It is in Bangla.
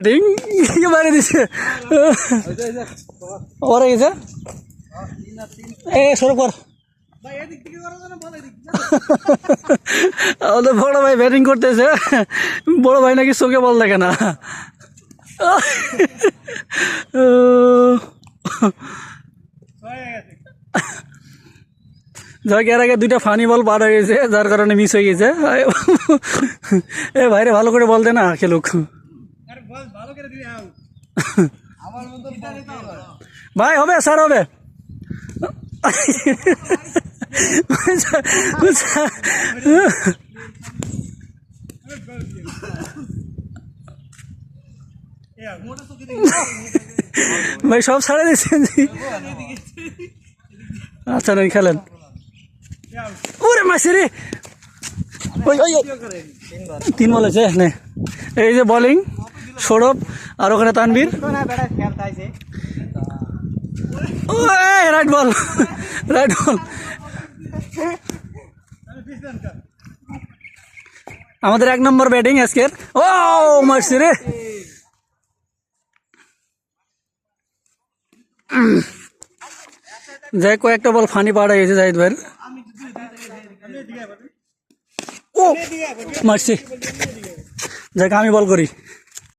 ডিং মারি দিছে ওরে গেছে এ সরো কর আমাদের বড় ভাই ব্যাটিং করতেছে বড় ভাই নাকি চোখে বল দেখে না যাক এর আগে দুইটা ফানি বল পার হয়ে গেছে যার কারণে মিস হয়ে গেছে এ ভাইরে ভালো করে বল দে না খেলুক ভাই হবে স্যার হবে ভাই সব ছাড়ে দিচ্ছেন আচ্ছা নয় খেলেন ওরে মাসি রে ওই ওই তিন বল আছে নে এই যে বোলিং সৌরভ আর ওখানে তানবীর রাইট বল রাইট বল আমাদের 1 নম্বর ব্যাটিং আজকের ও মারছি রে যাই কয়েকটা বল ফানি পাড়া গেছে জাহিদ ভাই ও মারছি যাক আমি বল করি